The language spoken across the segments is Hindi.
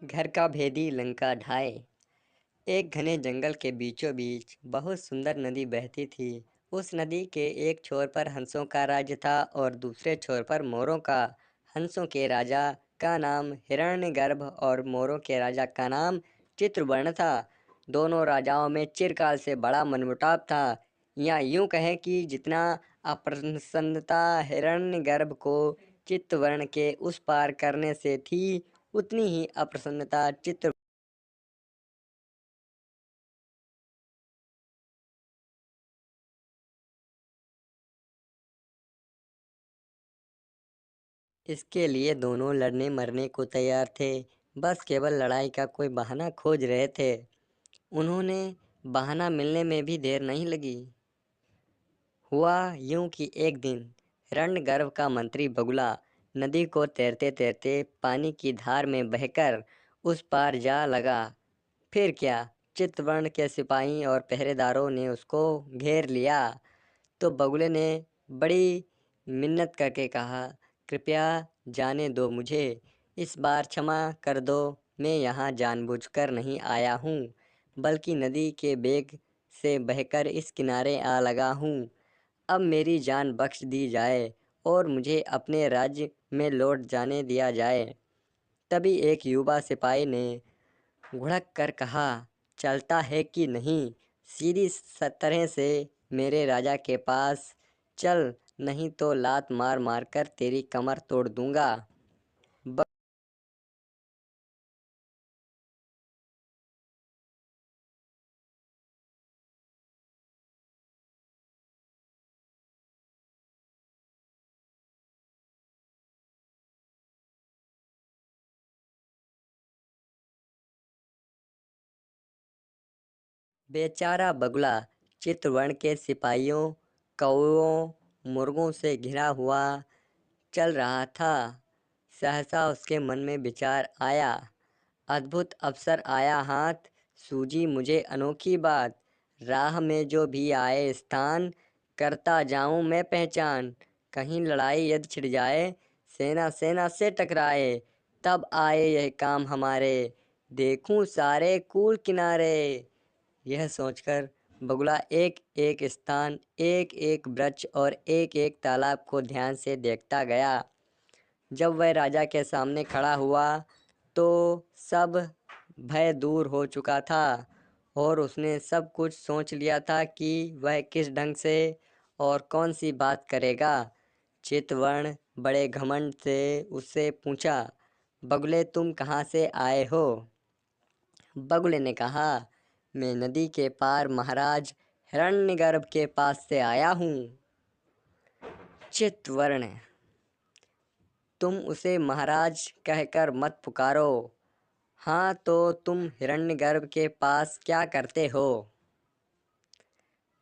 घर का भेदी लंका ढाए। एक घने जंगल के बीचों बीच बहुत सुंदर नदी बहती थी। उस नदी के एक छोर पर हंसों का राज्य था और दूसरे छोर पर मोरों का। हंसों के राजा का नाम हिरण्यगर्भ और मोरों के राजा का नाम चित्रवर्ण था। दोनों राजाओं में चिरकाल से बड़ा मनमुटाव था, या यूं कहें कि जितना अप्रसन्नता हिरण्यगर्भ को चित्रवर्ण के उस पार करने से थी, उतनी ही अप्रसन्नता चित्र इसके लिए दोनों लड़ने मरने को तैयार थे। बस केवल लड़ाई का कोई बहाना खोज रहे थे। उन्होंने बहाना मिलने में भी देर नहीं लगी। हुआ यूं कि एक दिन हिरण्यगर्भ का मंत्री बगुला नदी को तैरते तैरते पानी की धार में बहकर उस पार जा लगा। फिर क्या, चित्तवर्ण के सिपाही और पहरेदारों ने उसको घेर लिया। तो बगुले ने बड़ी मिन्नत करके कहा, कृपया जाने दो मुझे, इस बार क्षमा कर दो। मैं यहाँ जानबूझकर नहीं आया हूँ, बल्कि नदी के बेग से बहकर इस किनारे आ लगा हूँ। अब मेरी जान बख्श दी जाए और मुझे अपने राज्य में लौट जाने दिया जाए। तभी एक युवा सिपाही ने घुड़क कर कहा, चलता है कि नहीं? सीधी तरह से मेरे राजा के पास चल, नहीं तो लात मार मार कर तेरी कमर तोड़ दूंगा। बेचारा बगुला चित्रवर्ण के सिपाहियों, कौओं, मुर्गों से घिरा हुआ चल रहा था। सहसा उसके मन में विचार आया, अद्भुत अवसर आया हाथ, सूझी मुझे अनोखी बात। राह में जो भी आए स्थान, करता जाऊं मैं पहचान। कहीं लड़ाई यदि छिड़ जाए, सेना सेना से टकराए, तब आए यह काम हमारे, देखूं सारे कूल किनारे। यह सोचकर बगुला एक एक स्थान, एक एक वृक्ष और एक एक तालाब को ध्यान से देखता गया। जब वह राजा के सामने खड़ा हुआ तो सब भय दूर हो चुका था और उसने सब कुछ सोच लिया था कि वह किस ढंग से और कौन सी बात करेगा। चितवर्ण बड़े घमंड से उससे पूछा, बगुले तुम कहाँ से आए हो? बगुले ने कहा, मैं नदी के पार महाराज हिरण्यगर्भ के पास से आया हूँ। चितवर्ण, तुम उसे महाराज कहकर मत पुकारो। हाँ तो तुम हिरण्यगर्भ के पास क्या करते हो?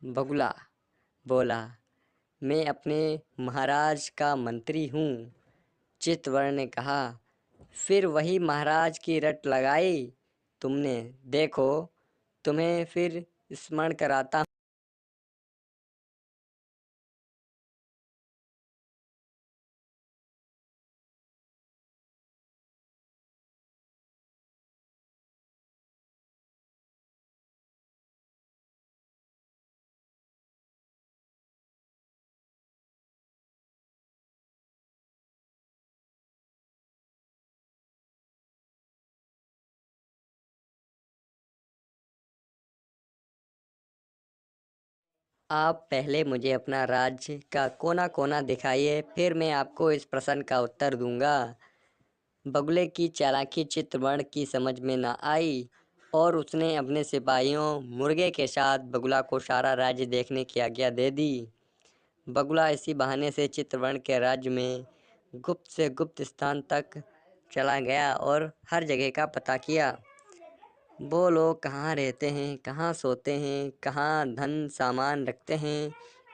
बगुला बोला, मैं अपने महाराज का मंत्री हूँ। चितवर्ण ने कहा, फिर वही महाराज की रट लगाई तुमने। देखो, तुम्हें फिर स्मरण कराता। आप पहले मुझे अपना राज्य का कोना कोना दिखाइए, फिर मैं आपको इस प्रश्न का उत्तर दूंगा। बगुले की चालाकी चित्रवर्ण की समझ में न आई और उसने अपने सिपाहियों मुर्गे के साथ बगुला को सारा राज्य देखने की आज्ञा दे दी। बगुला इसी बहाने से चित्रवर्ण के राज्य में गुप्त से गुप्त स्थान तक चला गया और हर जगह का पता किया। वो लोग कहाँ रहते हैं, कहाँ सोते हैं, कहाँ धन सामान रखते हैं,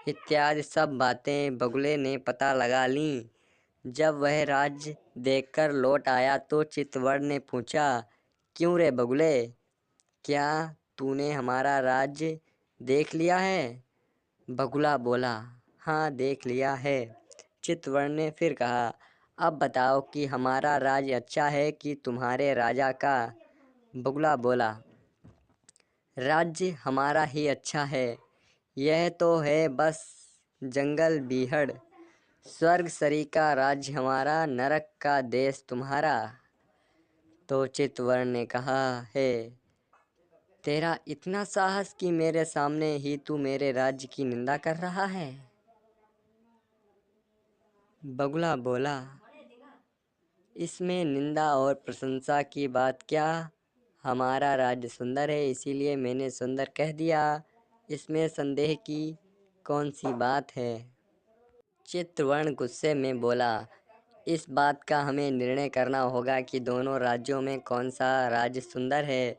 इत्यादि सब बातें बगुले ने पता लगा लीं। जब वह राज्य देखकर लौट आया तो चितवर्ण ने पूछा, क्यों रे बगुले, क्या तूने हमारा राज्य देख लिया है? बगुला बोला, हाँ देख लिया है। चितवर्ण ने फिर कहा, अब बताओ कि हमारा राज्य अच्छा है कि तुम्हारे राजा का। बगुला बोला, राज्य हमारा ही अच्छा है। यह तो है बस जंगल बीहड़। स्वर्ग सरी का राज्य हमारा, नरक का देश तुम्हारा। तो चितवर्ण ने कहा है, तेरा इतना साहस कि मेरे सामने ही तू मेरे राज्य की निंदा कर रहा है। बगुला बोला, इसमें निंदा और प्रशंसा की बात क्या। हमारा राज्य सुंदर है, इसीलिए मैंने सुंदर कह दिया। इसमें संदेह की कौन सी बात है। चित्रवर्ण गुस्से में बोला, इस बात का हमें निर्णय करना होगा कि दोनों राज्यों में कौन सा राज्य सुंदर है।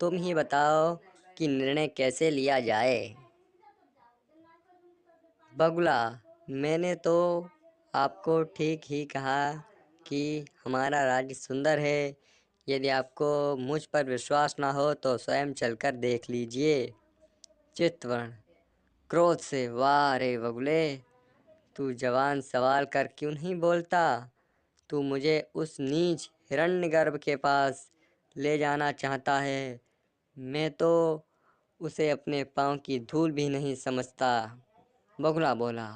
तुम ही बताओ कि निर्णय कैसे लिया जाए। बगुला, मैंने तो आपको ठीक ही कहा कि हमारा राज्य सुंदर है। यदि आपको मुझ पर विश्वास ना हो तो स्वयं चलकर देख लीजिए। चितवर्ण क्रोध से, वाह रे बगुले, तू जवान सवाल कर क्यों नहीं बोलता। तू मुझे उस नीच हिरण्यगर्भ के पास ले जाना चाहता है। मैं तो उसे अपने पाँव की धूल भी नहीं समझता। बगुला बोला,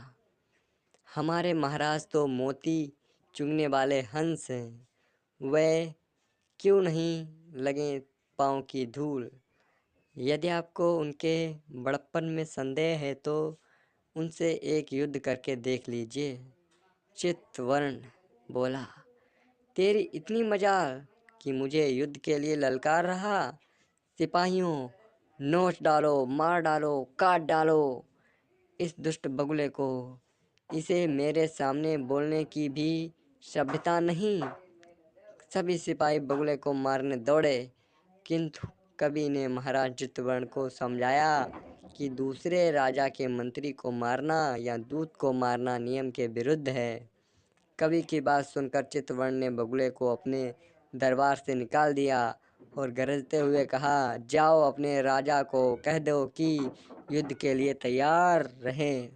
हमारे महाराज तो मोती चुगने वाले हंस हैं। वह क्यों नहीं लगे पाँव की धूल। यदि आपको उनके बड़प्पन में संदेह है तो उनसे एक युद्ध करके देख लीजिए। चितवर्ण बोला, तेरी इतनी मजाल कि मुझे युद्ध के लिए ललकार रहा। सिपाहियों, नोच डालो, मार डालो, काट डालो इस दुष्ट बगुले को। इसे मेरे सामने बोलने की भी सभ्यता नहीं। सभी सिपाही बगुले को मारने दौड़े, किंतु कवि ने महाराज चितवर्ण को समझाया कि दूसरे राजा के मंत्री को मारना या दूत को मारना नियम के विरुद्ध है। कवि की बात सुनकर चितवर्ण ने बगुले को अपने दरबार से निकाल दिया और गरजते हुए कहा, जाओ अपने राजा को कह दो कि युद्ध के लिए तैयार रहें।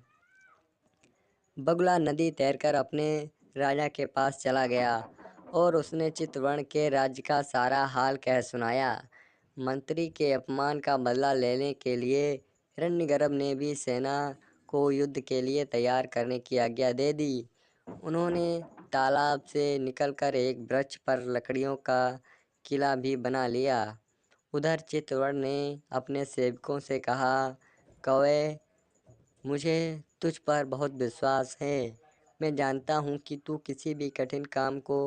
बगुला नदी तैरकर अपने राजा के पास चला गया और उसने चितवर्ण के राज्य का सारा हाल कह सुनाया। मंत्री के अपमान का बदला लेने के लिए हिरण्यगर्भ ने भी सेना को युद्ध के लिए तैयार करने की आज्ञा दे दी। उन्होंने तालाब से निकलकर एक वृक्ष पर लकड़ियों का किला भी बना लिया। उधर चितवर्ण ने अपने सेवकों से कहा, कौवे, मुझे तुझ पर बहुत विश्वास है। मैं जानता हूँ कि तू किसी भी कठिन काम को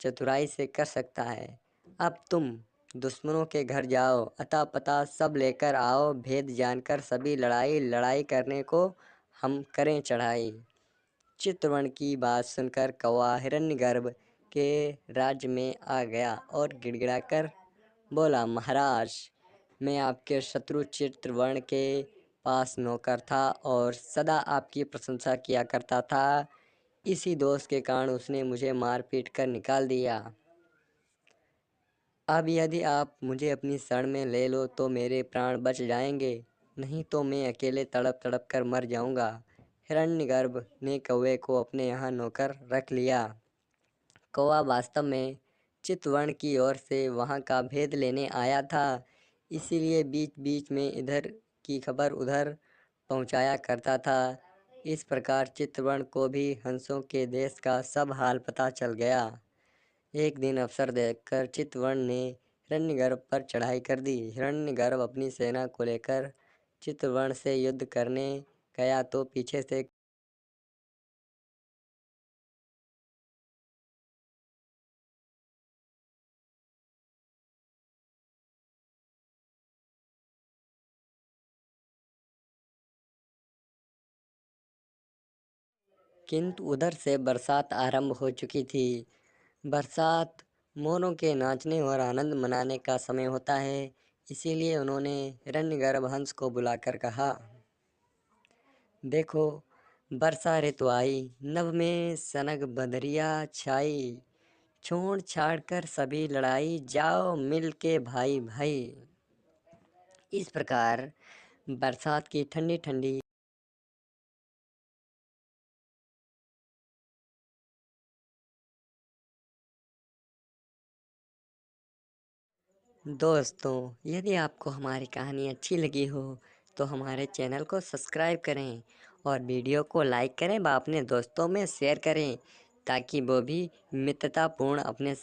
चतुराई से कर सकता है। अब तुम दुश्मनों के घर जाओ, अता पता सब लेकर आओ। भेद जानकर सभी लड़ाई करने को हम करें चढ़ाई। चितवर्ण की बात सुनकर कौवा हिरण्यगर्भ के राज्य में आ गया और गिड़गिड़ाकर बोला, महाराज, मैं आपके शत्रु चितवर्ण के पास नौकर था और सदा आपकी प्रशंसा किया करता था। इसी दोष के कारण उसने मुझे मार पीट कर निकाल दिया। अब यदि आप मुझे अपनी शरण में ले लो तो मेरे प्राण बच जाएंगे, नहीं तो मैं अकेले तड़प तड़प कर मर जाऊंगा। हिरण्यगर्भ ने कौवे को अपने यहाँ नौकर रख लिया। कौवा वास्तव में चितवर्ण की ओर से वहाँ का भेद लेने आया था, इसीलिए बीच बीच में इधर की खबर उधर पहुँचाया करता था। इस प्रकार चितवर्ण को भी हंसों के देश का सब हाल पता चल गया। एक दिन अवसर देखकर चितवर्ण ने हिरण्यगर्भ पर चढ़ाई कर दी। हिरण्यगर्भ अपनी सेना को लेकर चितवर्ण से युद्ध करने गया तो पीछे से किंतु उधर से बरसात आरंभ हो चुकी थी। बरसात मोरों के नाचने और आनंद मनाने का समय होता है, इसीलिए उन्होंने हिरण्यगर्भ हंस को बुलाकर कहा, देखो, वर्षा ऋतु आई, नभ में सनग बदरिया छाई। छोड़ छाड़ कर सभी लड़ाई, जाओ मिल के भाई भाई। इस प्रकार बरसात की ठंडी ठंडी दोस्तों, यदि आपको हमारी कहानी अच्छी लगी हो तो हमारे चैनल को सब्सक्राइब करें और वीडियो को लाइक करें व अपने दोस्तों में शेयर करें ताकि वो भी मित्रतापूर्ण अपने